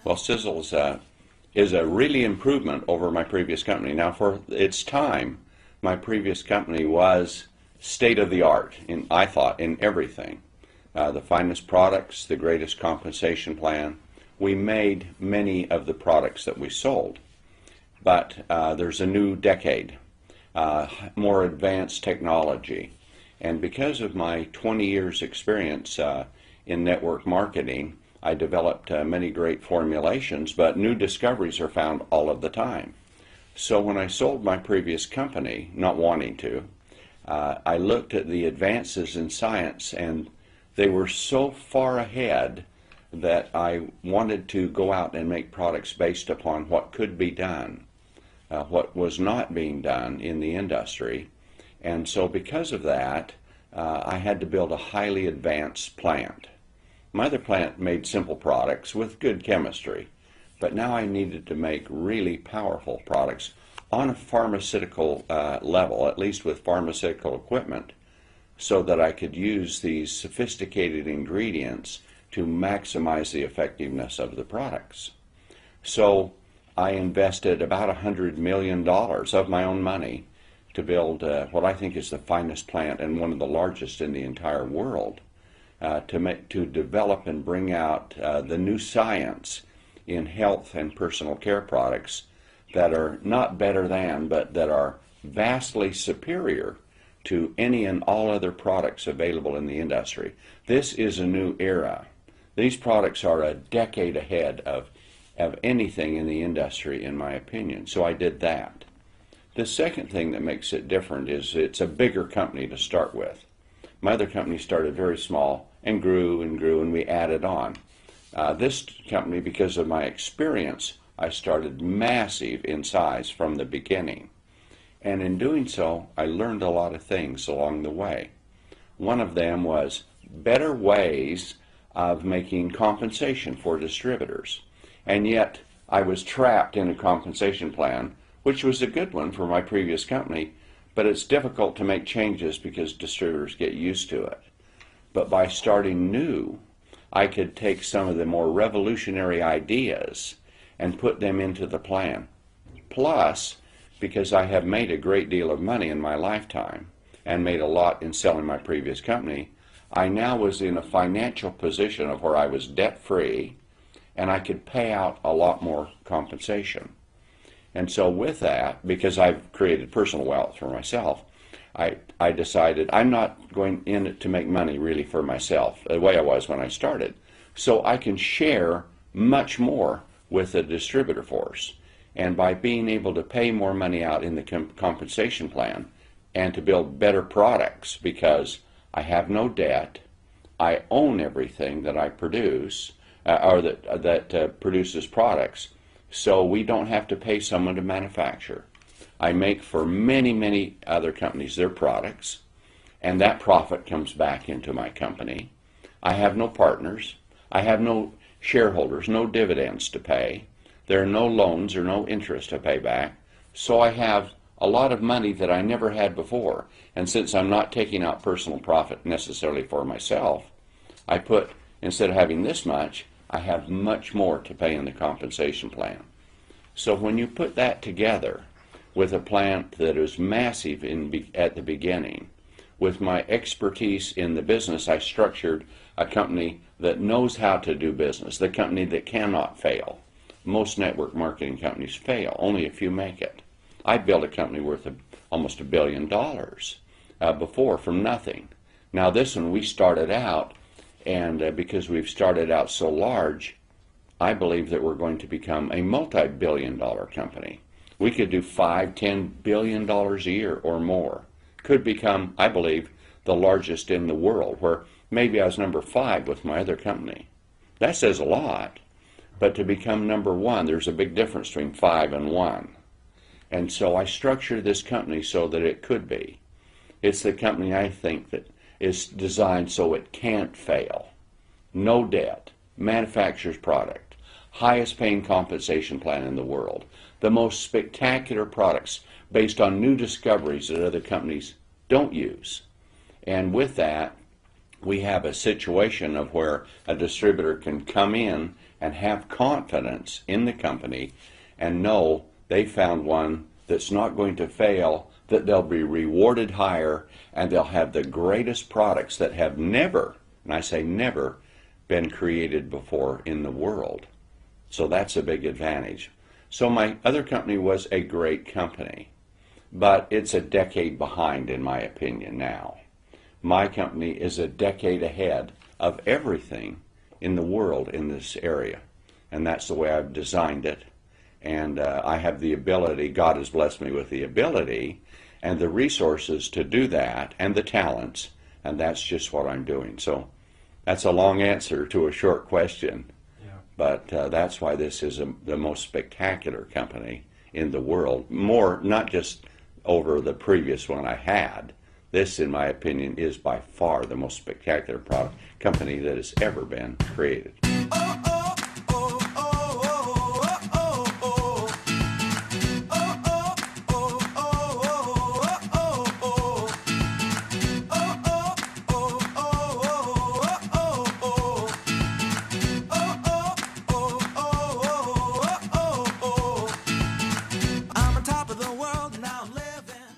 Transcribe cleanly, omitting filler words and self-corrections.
Well, is a really improvement over my previous company. Now, for its time, my previous company was state of the art in, I thought, in everything. The finest products, the greatest compensation plan. We made many of the products that we sold. But there's a new decade, more advanced technology. And because of my 20 years experience in network marketing, I developed many great formulations, but new discoveries are found all of the time. So when I sold my previous company, not wanting to, I looked at the advances in science, and they were so far ahead that I wanted to go out and make products based upon what could be done, what was not being done in the industry. And so because of that, I had to build a highly advanced plant. My other plant made simple products with good chemistry, but now I needed to make really powerful products on a pharmaceutical level, at least with pharmaceutical equipment, so that I could use these sophisticated ingredients to maximize the effectiveness of the products. So I invested about $100 million of my own money to build what I think is the finest plant and one of the largest in the entire world. To develop and bring out the new science in health and personal care products that are not better than, but that are vastly superior to any and all other products available in the industry. This is a new era. These products are a decade ahead of anything in the industry, in my opinion. So I did that. The second thing that makes it different is it's a bigger company to start with. My other company started very small and grew, and we added on. This company, because of my experience, I started massive in size from the beginning. And in doing so, I learned a lot of things along the way. One of them was better ways of making compensation for distributors. And yet, I was trapped in a compensation plan, which was a good one for my previous company, but it's difficult to make changes because distributors get used to it. But by starting new, I could take some of the more revolutionary ideas and put them into the plan. Plus, because I have made a great deal of money in my lifetime and made a lot in selling my previous company, I now was in a financial position of where I was debt-free and I could pay out a lot more compensation. And so with that, because I've created personal wealth for myself, I decided I'm not going in it to make money really for myself, the way I was when I started. So I can share much more with the distributor force. And by being able to pay more money out in the compensation plan and to build better products, because I have no debt, I own everything that I produce, or that produces products, so we don't have to pay someone to manufacture. I make for many, many other companies their products, and that profit comes back into my company. I have no partners. I have no shareholders, no dividends to pay. There are no loans or no interest to pay back. So I have a lot of money that I never had before. And since I'm not taking out personal profit necessarily for myself, I put, instead of having this much, I have much more to pay in the compensation plan. So when you put that together with a plant that is massive at the beginning, with my expertise in the business, I structured a company that knows how to do business, the company that cannot fail. Most network marketing companies fail. Only a few make it. I built a company worth almost $1 billion before from nothing. Now this one, we started out, and because we've started out so large, I believe that we're going to become a multi-billion-dollar company. We could do $5–10 billion a year or more. Could become, I believe, the largest in the world, where maybe I was number 5 with my other company. That says a lot. But to become number 1, there's a big difference between 5 and 1. And so I structured this company so that it could be. It's the company I think that is designed so it can't fail. No debt, manufactures product, highest paying compensation plan in the world, the most spectacular products based on new discoveries that other companies don't use. And with that, we have a situation of where a distributor can come in and have confidence in the company and know they found one that's not going to fail, that they'll be rewarded higher, and they'll have the greatest products that have never, and I say never, been created before in the world. So that's a big advantage. So my other company was a great company, but it's a decade behind in my opinion now. My company is a decade ahead of everything in the world in this area, and that's the way I've designed it. And I have the ability, God has blessed me with the ability and the resources to do that, and the talents, and that's just what I'm doing. So that's a long answer to a short question, yeah. But that's why this is the most spectacular company in the world. More, not just over the previous one I had. This, in my opinion, is by far the most spectacular company that has ever been created. I'm on top of the world and now I'm living.